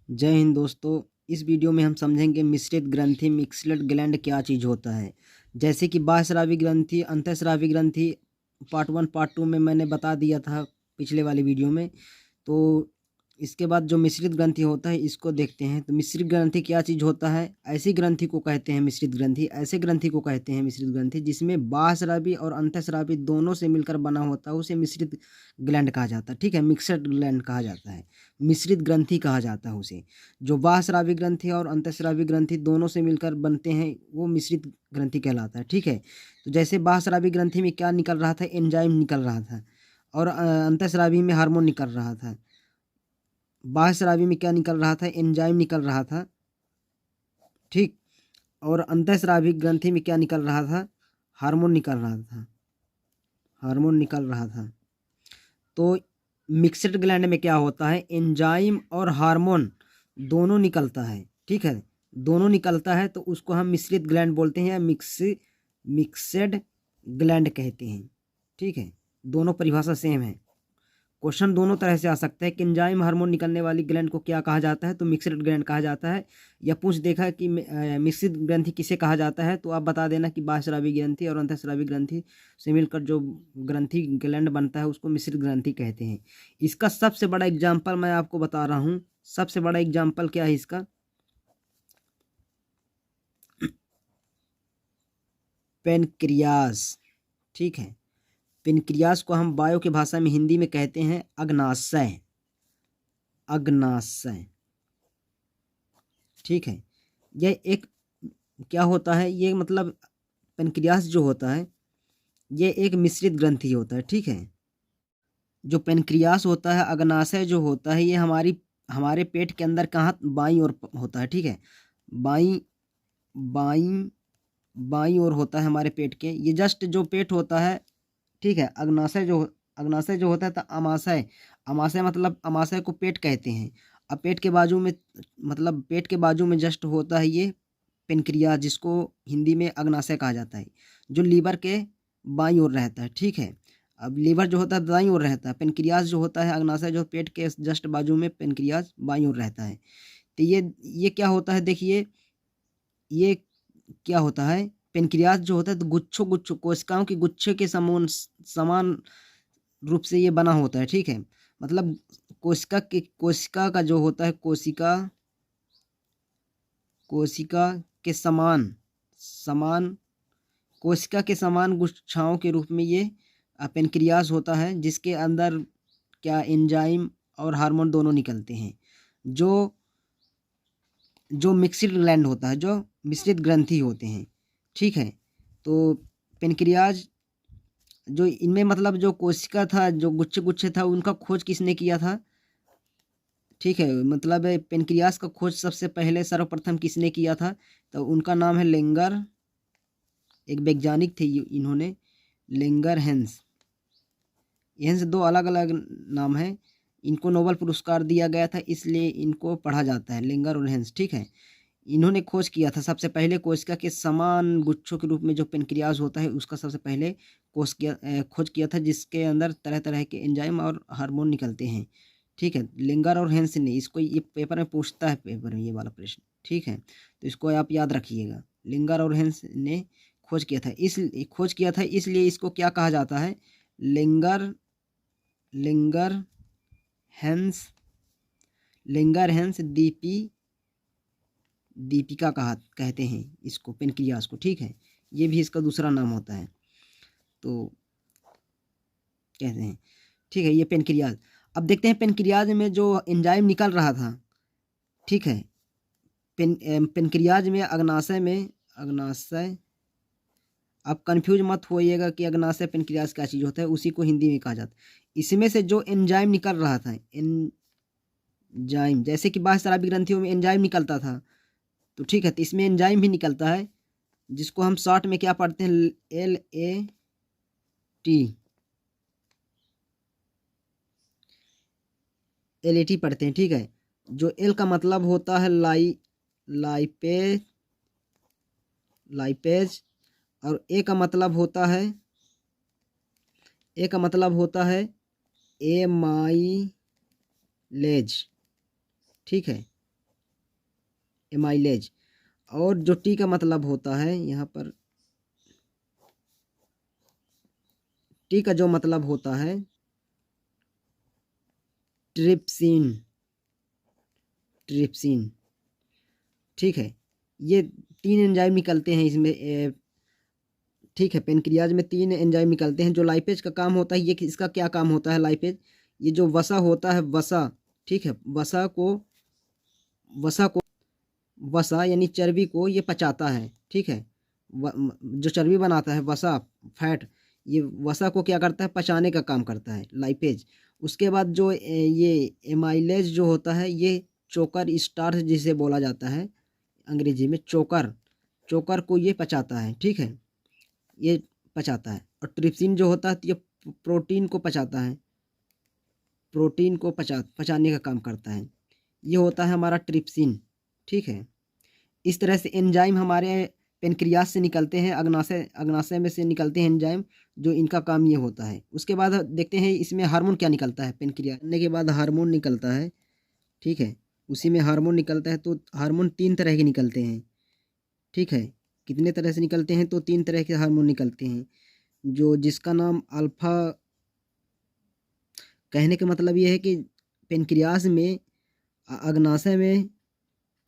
जय हिंद दोस्तों। इस वीडियो में हम समझेंगे मिश्रित ग्रंथि मिक्सड ग्लैंड क्या चीज़ होता है। जैसे कि बाह्यस्रावी ग्रंथि, अंतःस्रावी ग्रंथि पार्ट 1 पार्ट 2 में मैंने बता दिया था पिछले वाली वीडियो में। तो इसके बाद जो मिश्रित ग्रंथि होता है इसको देखते हैं। तो मिश्रित ग्रंथि क्या चीज़ होता है? ऐसी ग्रंथि को कहते हैं मिश्रित ग्रंथि। ऐसे ग्रंथि को कहते हैं मिश्रित ग्रंथि जिसमें बाह्यस्रावी और अंतःस्रावी दोनों से मिलकर बना होता है, उसे मिश्रित ग्लैंड कहा जाता है। ठीक है, मिक्सड ग्लैंड कहा जाता है, मिश्रित ग्रंथि कहा जाता है उसे। जो बाह्यस्रावी ग्रंथि और अंतःस्रावी ग्रंथि दोनों से मिलकर बनते हैं वो मिश्रित ग्रंथि कहलाता है। ठीक है, तो जैसे बाह्यस्रावी ग्रंथि में क्या निकल रहा था? एंजाइम निकल रहा था। और अंतःस्रावी में हार्मोन निकल रहा था। बाह्यस्रावी में क्या निकल रहा था? एंजाइम निकल रहा था। ठीक, और अंतःस्रावी ग्रंथि में क्या निकल रहा था? हार्मोन निकल रहा था। हार्मोन निकल रहा था। तो मिक्सड ग्लैंड में क्या होता है? एंजाइम और हार्मोन दोनों निकलता है। ठीक है, दोनों निकलता है तो उसको हम मिश्रित ग्लैंड बोलते हैं या मिक्सड ग्लैंड कहते हैं। ठीक है, दोनों परिभाषा सेम है। क्वेश्चन दोनों तरह से आ सकता है कि एंजाइम हार्मोन निकलने वाली ग्लैंड को क्या कहा जाता है? तो मिक्सड ग्लैंड कहा जाता है। या पूछ देखा है कि मिश्रित ग्रंथि किसे कहा जाता है, तो आप बता देना कि बाह्यस्रावी ग्रंथि और अंतःस्रावी ग्रंथि से मिलकर जो ग्रंथि ग्लैंड बनता है उसको मिश्रित ग्रंथि कहते हैं। इसका सबसे बड़ा एग्जाम्पल मैं आपको बता रहा हूँ। सबसे बड़ा एग्जाम्पल क्या है इसका? पेनक्रियास। ठीक है, पेनक्रियास को हम बायो की भाषा में हिंदी में कहते हैं अग्नाशय। अग्नाशय। ठीक है, यह एक क्या होता है? ये मतलब पेनक्रियास जो होता है ये एक मिश्रित ग्रंथि होता है। ठीक है, जो पेनक्रियास होता है, अग्नाशय जो होता है, ये हमारे पेट के अंदर कहाँ? बाईं ओर होता है। ठीक है, बाईं बाईं बाईं ओर होता है हमारे पेट के। ये जस्ट जो पेट होता है, ठीक है, अग्नाशय जो होता है तो अमाशय। अमाशय मतलब अमाशय को पेट कहते हैं। अब पेट के बाजू में, मतलब पेट के बाजू में जस्ट होता है ये पेनक्रियास, जिसको हिंदी में अग्नाशय कहा जाता है, जो लीवर के बाईं ओर रहता है। ठीक है, अब लीवर जो होता है दाईं ओर रहता है, पेनक्रियास जो होता है, अग्नाशय जो पेट के जस्ट बाजू में, पेनक्रियास बाईं ओर रहता है। तो ये क्या होता है? देखिए, ये क्या होता है? पेनक्रियास जो होता है तो गुच्छों गुच्छों कोशिकाओं के गुच्छे के समान समान रूप से ये बना होता है। ठीक है, मतलब कोशिका का जो होता है, कोशिका के समान समान कोशिका के समान गुच्छाओं के रूप में ये पेनक्रियास होता है, जिसके अंदर क्या एंजाइम और हार्मोन दोनों निकलते हैं। जो जो मिक्सिड ग्लैंड होता है, जो मिश्रित ग्रंथि होते हैं। ठीक है, तो पेनक्रियाज जो इनमें मतलब जो कोशिका था, जो गुच्छे गुच्छे था, उनका खोज किसने किया था? ठीक है, मतलब पेनक्रियास का खोज सबसे पहले सर्वप्रथम किसने किया था? तो उनका नाम है लेंगर। एक वैज्ञानिक थे इन्होंने, लेंगर हेंस। यह दो अलग अलग नाम है। इनको नोबेल पुरस्कार दिया गया था, इसलिए इनको पढ़ा जाता है लेंगर और हेंस। ठीक है, इन्होंने खोज किया था सबसे पहले कोशिका के समान गुच्छों के रूप में जो पेनक्रियाज होता है उसका सबसे पहले खोज किया था, जिसके अंदर तरह तरह के एंजाइम और हार्मोन निकलते हैं। ठीक है, लिंगर और हेंस ने इसको, ये पेपर में पूछता है, पेपर में ये वाला प्रश्न। ठीक है, तो इसको आप याद रखिएगा। लिंगर और हेंस ने खोज किया था, इसलिए इसको क्या कहा जाता है? लिंगर लिंगर हेंस लिंगर हेंस दीपिका कहते हैं इसको, पेनक्रियास को। ठीक है, ये भी इसका दूसरा नाम होता है, तो कहते हैं। ठीक है, ये पेनक्रियास। अब देखते हैं पेनक्रियाज में जो एंजाइम निकल रहा था। ठीक है, पेनक्रियाज में अग्नाशय। आप कंफ्यूज मत होइएगा कि अग्नाशय पेनक्रियास क्या चीज़ होता है, उसी को हिंदी में कहा जाता है। इसमें से जो एंजाइम निकल रहा था, एंजाइम, जैसे कि बाह्यस्रावी ग्रंथियों में एंजाइम निकलता था, तो ठीक है, तो इसमें एंजाइम भी निकलता है, जिसको हम शॉर्ट में क्या पढ़ते हैं? LAT पढ़ते हैं। ठीक है, जो एल का मतलब होता है लाइपेज लाइपेज, और ए का मतलब होता है एमाइलेज। ठीक है, एमाइलेज। और जो टी का मतलब होता है यहाँ पर, टी का जो मतलब होता है ट्रिप्सिन, ट्रिप्सिन, ठीक है। ये 3 एंजाइम निकलते हैं इसमें, ठीक है। पेनक्रियाज में 3 एंजाइम निकलते हैं। जो लाइपेज का काम होता है, ये इसका क्या काम होता है लाइपेज, ये जो वसा होता है, वसा, ठीक है, वसा को वसा यानी चर्बी को ये पचाता है, ठीक है। जो चर्बी बनाता है वसा, फैट, ये वसा को क्या करता है, पचाने का काम करता है लाइपेज। उसके बाद जो ये एमाइलेज जो होता है, ये चोकर स्टार्च जिसे बोला जाता है अंग्रेजी में, चोकर, चोकर को ये पचाता है, ठीक है, ये पचाता है। और ट्रिप्सिन जो होता है तो ये प्रोटीन को पचाता है, प्रोटीन को पचाने का काम करता है। ये होता है हमारा ट्रिप्सिन, ठीक है। इस तरह से एंजाइम हमारे पेनक्रियास से निकलते हैं, अग्नाशय में से निकलते हैं एंजाइम, जो इनका काम ये होता है। उसके बाद देखते हैं इसमें हार्मोन क्या निकलता है। पेनक्रियास करने के बाद हार्मोन निकलता है, ठीक है, उसी में हार्मोन निकलता है। तो हार्मोन 3 तरह के निकलते हैं, ठीक है। कितने तरह से निकलते हैं, तो 3 तरह के हार्मोन निकलते हैं, जो जिसका नाम अल्फा, कहने का मतलब ये है कि पेनक्रियास में अग्नाशय में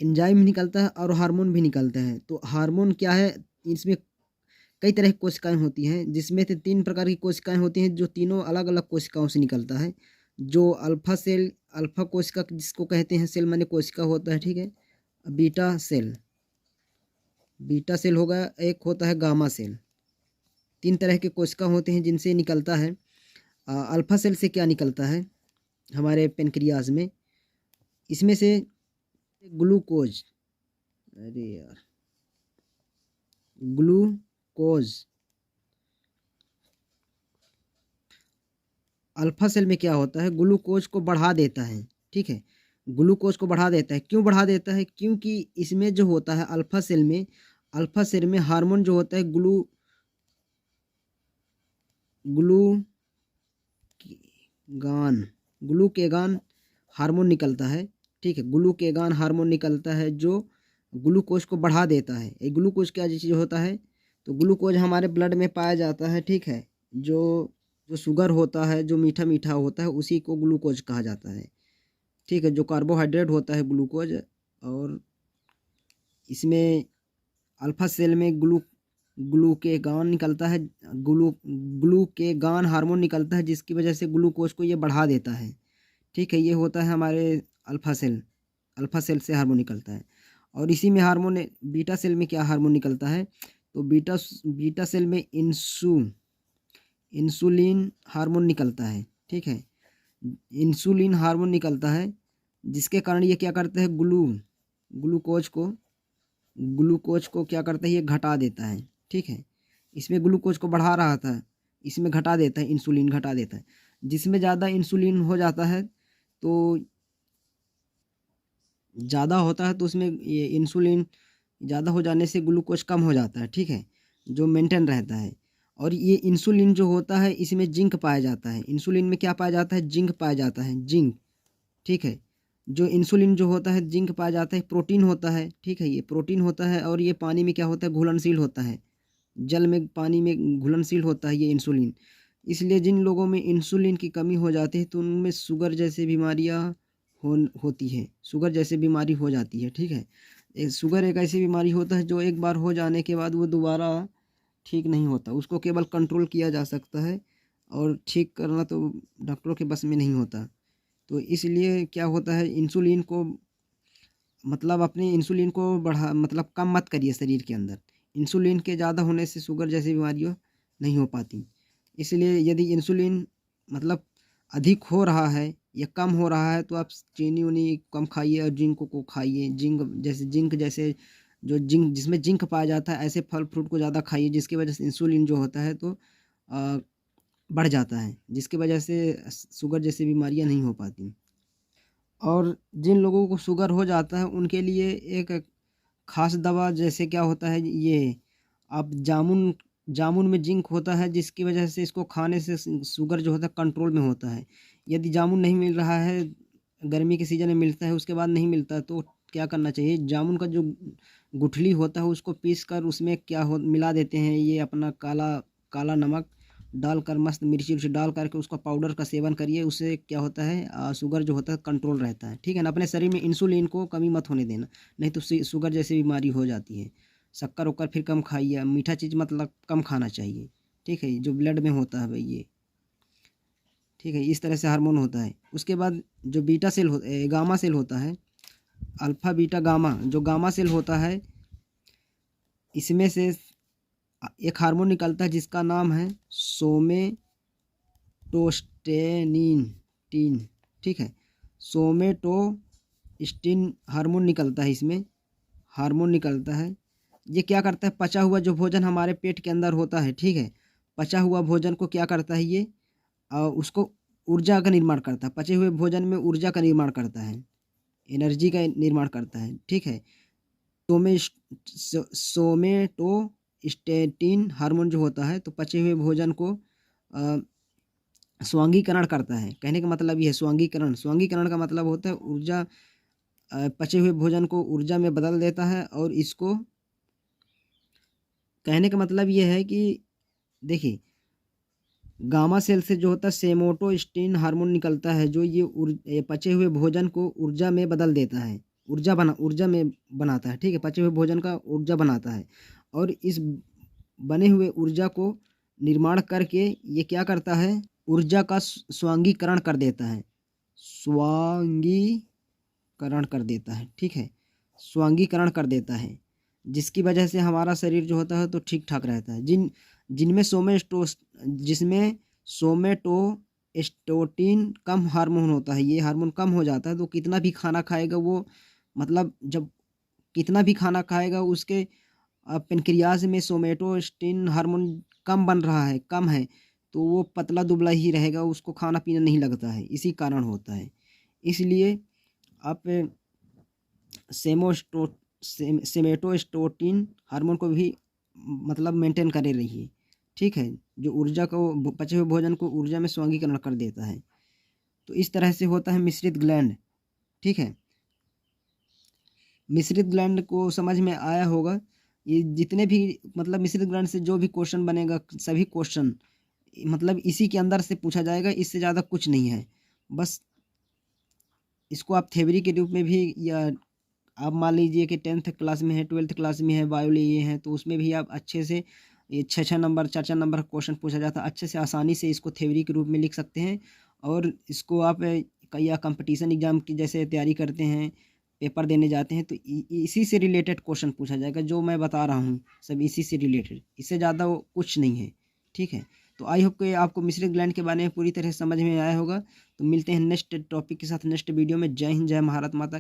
एंजाइम निकलता है और हार्मोन भी निकलता है। तो हार्मोन क्या है, इसमें कई तरह की कोशिकाएं होती हैं, जिसमें से 3 प्रकार की कोशिकाएं होती हैं, जो तीनों अलग अलग कोशिकाओं से निकलता है। जो अल्फा सेल, अल्फा कोशिका जिसको कहते हैं, सेल माने कोशिका होता है, ठीक है। बीटा सेल, बीटा सेल होगा, एक होता है गामा सेल। 3 तरह के कोशिका होते हैं जिनसे निकलता है। अल्फा सेल से क्या निकलता है हमारे पेनक्रियाज में, इसमें से ग्लूकोज, अरे यार, ग्लूकोज, अल्फा सेल में क्या होता है, ग्लूकोज को बढ़ा देता है, ठीक है। ग्लूकोज को बढ़ा देता है, क्यों बढ़ा देता है, क्योंकि इसमें जो होता है अल्फा सेल में, अल्फा सेल में हार्मोन जो होता है ग्लूकेगान, ग्लूकेगान हार्मोन निकलता है, ठीक है। ग्लूकेगान हार्मोन निकलता है जो ग्लूकोज को बढ़ा देता है। ये ग्लूकोज क्या चीज़ होता है, तो ग्लूकोज हमारे ब्लड में पाया जाता है, ठीक है। जो जो शुगर होता है, जो मीठा मीठा होता है, उसी को ग्लूकोज कहा जाता है, ठीक है। जो कार्बोहाइड्रेट होता है ग्लूकोज। और इसमें अल्फा सेल में ग्लूकेगान निकलता है, ग्लूकेगान हार्मोन निकलता है, जिसकी वजह से ग्लूकोज को ये बढ़ा देता है, ठीक है। ये होता है हमारे अल्फा सेल, अल्फा सेल से हार्मोन निकलता है। और इसी में हार्मोन, बीटा सेल में क्या हार्मोन निकलता है, तो बीटा सेल में इंसुलिन हार्मोन निकलता है, ठीक है। इंसुलिन हार्मोन निकलता है, जिसके कारण ये क्या करता है, ग्लूकोज को क्या करता है, ये घटा देता है, ठीक है। इसमें ग्लूकोज को बढ़ा रहा था, इसमें घटा देता है, इंसुलिन घटा देता है। जिसमें ज़्यादा इंसुलिन हो जाता है, तो ज़्यादा होता है, तो उसमें ये इंसुलिन ज़्यादा हो जाने से ग्लूकोज कम हो जाता है, ठीक है, जो मेंटेन रहता है। और ये इंसुलिन जो होता है, इसमें जिंक पाया जाता है। इंसुलिन में क्या पाया जाता है, जिंक पाया जाता है, जिंक, ठीक है। जो इंसुलिन जो होता है, जिंक पाया जाता है, प्रोटीन होता है, ठीक है, ये प्रोटीन होता है। और ये पानी में क्या होता है, घुलनशील होता है, जल में, पानी में घुलनशील होता है ये इंसुलिन। इसलिए जिन लोगों में इंसुलिन की कमी हो जाती है, तो उनमें शुगर जैसी बीमारियां होती है, शुगर जैसी बीमारी हो जाती है, ठीक है। शुगर एक ऐसी बीमारी होता है जो एक बार हो जाने के बाद वो दोबारा ठीक नहीं होता, उसको केवल कंट्रोल किया जा सकता है, और ठीक करना तो डॉक्टरों के बस में नहीं होता। तो इसलिए क्या होता है, इंसुलिन को, मतलब अपने इंसुलिन को बढ़ा, मतलब कम मत करिए शरीर के अंदर। इंसुलिन के ज़्यादा होने से शुगर जैसी बीमारियाँ नहीं हो पाती। इसलिए यदि इंसुलिन मतलब अधिक हो रहा है या कम हो रहा है, तो आप चीनी उनी कम खाइए और जिंक को खाइए। जिंक जैसे जो जिंक, जिसमें जिंक पाया जाता है, ऐसे फल फ्रूट को ज़्यादा खाइए, जिसकी वजह से इंसुलिन जो होता है तो बढ़ जाता है, जिसकी वजह से शुगर जैसी बीमारियां नहीं हो पाती। और जिन लोगों को शुगर हो जाता है, उनके लिए एक खास दवा, जैसे क्या होता है, ये आप जामुन, जामुन में जिंक होता है, जिसकी वजह से इसको खाने से शुगर जो होता है कंट्रोल में होता है। यदि जामुन नहीं मिल रहा है, गर्मी के सीज़न में मिलता है, उसके बाद नहीं मिलता, तो क्या करना चाहिए, जामुन का जो गुठली होता है उसको पीस कर उसमें क्या हो मिला देते हैं, ये अपना काला काला नमक डालकर, मस्त मिर्ची उर्ची डाल करके उसका पाउडर का सेवन करिए। उससे क्या होता है, शुगर जो होता है कंट्रोल रहता है। ठीक है ना, अपने शरीर में इंसुलिन को कमी मत होने देना, नहीं तो शुगर जैसी बीमारी हो जाती है। शक्कर वक्कर फिर कम खाइए, मीठा चीज़ मतलब कम खाना चाहिए। ठीक है, जो ब्लड में होता है भाई ये। ठीक है, इस तरह से हार्मोन होता है। उसके बाद जो बीटा सेल गामा सेल होता है, अल्फा बीटा गामा, जो गामा सेल होता है इसमें से एक हार्मोन निकलता है जिसका नाम है सोमेटोस्टेनिन टीन। ठीक है, सोमेटोस्टिन हार्मोन निकलता है, इसमें हार्मोन निकलता है। ये क्या करता है, पचा हुआ जो भोजन हमारे पेट के अंदर होता है, ठीक है, पचा हुआ भोजन को क्या करता है ये, उसको ऊर्जा का निर्माण करता है। पचे हुए भोजन में ऊर्जा का निर्माण करता है, एनर्जी का निर्माण करता है। ठीक है, सोमेटोस्टेटिन हार्मोन जो होता है तो पचे हुए भोजन को स्वांगीकरण करता है। कहने का मतलब ये है स्वांगीकरण, स्वांगीकरण का मतलब होता है ऊर्जा, पचे हुए भोजन को ऊर्जा में बदल देता है। और इसको कहने का मतलब ये है कि देखिए, गामा सेल से जो होता है सेमोटोस्टिन हार्मोन निकलता है, जो ये पचे हुए भोजन को ऊर्जा में बदल देता है, ऊर्जा में बनाता है। ठीक है, पचे हुए भोजन का ऊर्जा बनाता है, और इस बने हुए ऊर्जा को निर्माण करके ये क्या करता है, ऊर्जा का स्वांगीकरण कर देता है, स्वांगीकरण कर देता है। ठीक है, स्वांगीकरण कर देता है, जिसकी वजह से हमारा शरीर जो होता है तो ठीक ठाक रहता है। जिसमें सोमेटोस्टेटिन कम हार्मोन होता है, ये हार्मोन कम हो जाता है, तो कितना भी खाना खाएगा वो, मतलब जब कितना भी खाना खाएगा उसके पेनक्रियाज में सोमेटोस्टिन हार्मोन कम बन रहा है, कम है, तो वो पतला दुबला ही रहेगा, उसको खाना पीना नहीं लगता है, इसी कारण होता है। इसलिए आप सेमेटोस्टेटिन हार्मोन को भी मतलब मेंटेन करे रहिए। ठीक है, जो ऊर्जा को, पचे हुए भोजन को ऊर्जा में स्वांगीकरण कर देता है। तो इस तरह से होता है मिश्रित ग्लैंड। ठीक है, मिश्रित ग्लैंड को समझ में आया होगा। ये जितने भी मतलब मिश्रित ग्लैंड से जो भी क्वेश्चन बनेगा, सभी क्वेश्चन मतलब इसी के अंदर से पूछा जाएगा, इससे ज़्यादा कुछ नहीं है। बस इसको आप थ्योरी के रूप में भी, या आप मान लीजिए कि 10th क्लास में है, 12th क्लास में है, बायो लिए हैं, तो उसमें भी आप अच्छे से ये 6-6 नंबर 4-4 नंबर का क्वेश्चन पूछा जाता है, अच्छे से आसानी से इसको थ्योरी के रूप में लिख सकते हैं। और इसको आप या कंपटीशन एग्जाम की जैसे तैयारी करते हैं, पेपर देने जाते हैं, तो इसी से रिलेटेड क्वेश्चन पूछा जाएगा, जो मैं बता रहा हूँ सब इसी से रिलेटेड, इससे ज़्यादा वो कुछ नहीं है। ठीक है, तो आई होप कि आपको मिश्रित ग्लैंड के बारे में पूरी तरह समझ में आया होगा। तो मिलते हैं नेक्स्ट टॉपिक के साथ नेक्स्ट वीडियो में। जय हिंद, जय भारत माता।